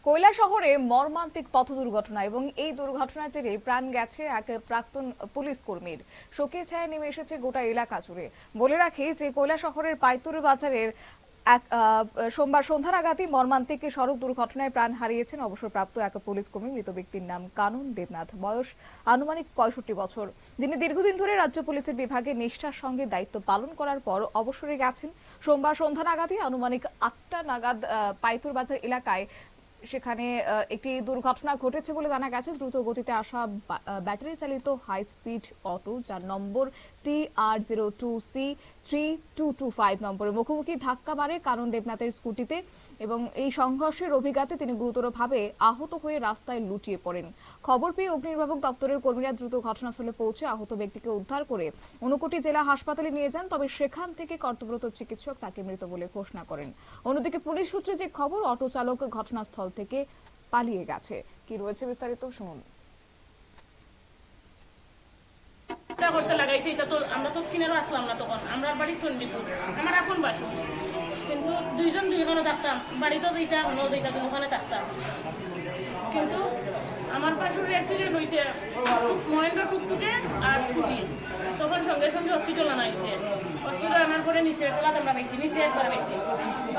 কৈলাসহরে মর্মান্তিক পথ দুর্ঘটনা এবং এই দুর্ঘটনার জেরে প্রাণ গেছে এক প্রাক্তন পুলিশ কর্মীর। শোকের ছায়া নেমে এসেছে গোটা এলাকা জুড়ে। বলে রাখি যে কৈলাসহরের পাইতুর বাজারের এক সোমবার সন্ধ্যা নাগাদই মর্মান্তিক সড়ক দুর্ঘটনায় প্রাণ হারিয়েছেন অবসরপ্রাপ্ত এক পুলিশ কর্মী। মৃত ব্যক্তির নাম কানন দেবনাথ, বয়স আনুমানিক 65 বছর। যিনি দীর্ঘদিন ধরে রাজ্য পুলিশের বিভাগে নিষ্ঠার সঙ্গে দায়িত্ব পালন করার পর অবসরে গেছেন। সোমবার সন্ধ্যা নাগাদই আনুমানিক 8টা নাগাদ পাইতুর বাজার এলাকায় সেখানে একটি দুর্ঘটনা ঘটেছে বলে জানা গেছে। দ্রুত গতিতে আসা ব্যাটারি চালিত হাই স্পিড অটো, যার নম্বর TR02C3225 নম্বরে মুখোমুখি ধাক্কা মারে কানন দেবনাথের স্কুটিতে এবং এই সংঘর্ষের অভিঘাতে তিনি গুরুতরভাবে আহত হয়ে রাস্তায় লুটিয়ে পড়েন। খবর পেয়ে অগ্নিনির্বাপক দপ্তরের কর্মীরা দ্রুত ঘটনাস্থলে পৌঁছে আহত ব্যক্তিকে উদ্ধার করে ঊনকোটি জেলা হাসপাতালে নিয়ে যান। তবে সেখান থেকে কর্তব্যরত চিকিৎসক তাকে মৃত বলে ঘোষণা করেন। অন্যদিকে পুলিশ সূত্রে যে খবর, অটো চালক ঘটনাস্থল থেকে পালিয়ে গেছে। কি রয়েছে বিস্তারিত শুনুন। করতে লাগাইছে এটা তো আমরা তো কিনেরও আসলাম না, তখন আমরা বাড়ি চন্ডিপুর, আমার আপন বাসু, কিন্তু দুইজনে থাকতাম, বাড়িতেও দিতাম অন্যও দিতাম, ওখানে থাকতাম। কিন্তু আমার বাসুর অ্যাক্সিডেন্ট হয়েছে মহেন্দ্র টুকটুকে আর স্কুটি, তখন সঙ্গে সঙ্গে হসপিটাল আনা হয়েছে। হসপিটাল আনার পরে নিচে তোলাতে আমরা পাইছি, নিচে একবার পাইছি,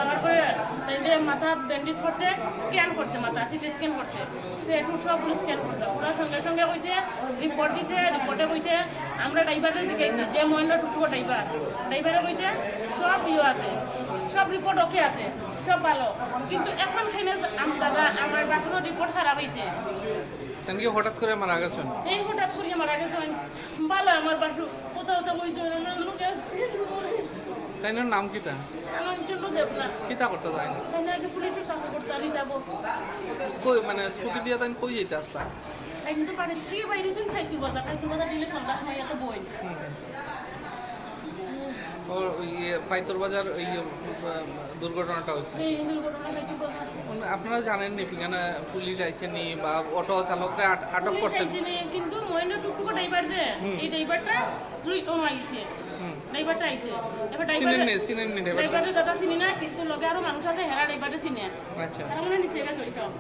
আনার পরে যে মাথা ব্যান্ডেজ করছে, স্ক্যান করছে, মাথা সিটি স্ক্যান করছে, একটু সবগুলো স্ক্যান করছে। ওরা সঙ্গে সঙ্গে কইছে রিপোর্ট দিছে, রিপোর্টে কইছে আমরা ড্রাইভারের দিকে যে মহেন্দ্র টুকটুকো ড্রাইভারে কইছে সব আছে, সব রিপোর্ট ওকে আছে, সব ভালো। কিন্তু এখন সেখানে দাদা আমার বাসুর রিপোর্ট খারাপ হয়েছে। হঠাৎ করে মারা গেছেন? এই হঠাৎ করে মারা গেছেন। ভালো আমার বাসু কোথাও তো বইছে তাই না? নাম কিটা? আমার জন্য দেব না কিটা করতে যায় না, তাই না? আগে পুলিশের চাকরি করতে আলি যাবো। কই মানে স্কুটি দিয়ে তাই কই যেতে আসলা? কিন্তু পারে কি বাইরেছেন খাইতে বাজার দিলে সন্ধ্যার সময় এত বই। ওর পাইতর বাজার ওই দুর্ঘটনাটা হয়েছে। আপনারা জানেননি এখানে পুলিশ আইছেনি বা অটো চালকরা আটক করছেন? কিন্তু মহেন্দ্র টুকটুকো ড্রাইভার যে এই ড্রাইভারটা আইছে, ড্রাইভারটা আইছে। এবার ড্রাইভারের দাদা চিনি না, কিন্তু লগে আরো মানুষ আছে হেরা ড্রাইভারে চিনে। আচ্ছা, তাহলে নিচে গেছে ওইসব।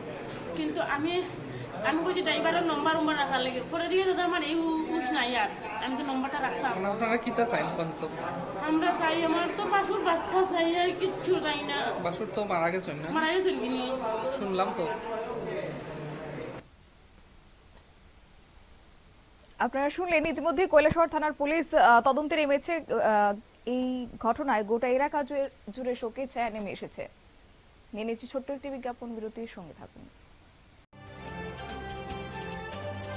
কিন্তু আমি কইছি ড্রাইভারের নম্বর রাখার লেগে পরে দিয়ে দাদা আমার এই হুশ নাই, আর আমি তো নম্বরটা রাখতাম। আপনারা কিটা চাইন কোন? আমরা চাই আমার তো বাসুর বাচ্চা চাই, আর কিচ্ছু চাই না। বাসুর তো মারা গেছেন না? মারা গেছেন কিনি শুনলাম তো। আপনারা শুনলেন ইতিমধ্যে কৈলাসহর থানার পুলিশ তদন্তে নেমেছে। এই ঘটনায় গোটা এলাকা জুড়ে শোকের ছায়া নেমে এসেছে। নিয়ে নিচ্ছি ছোট্ট একটি বিজ্ঞাপন বিরতির সঙ্গে থাকুন।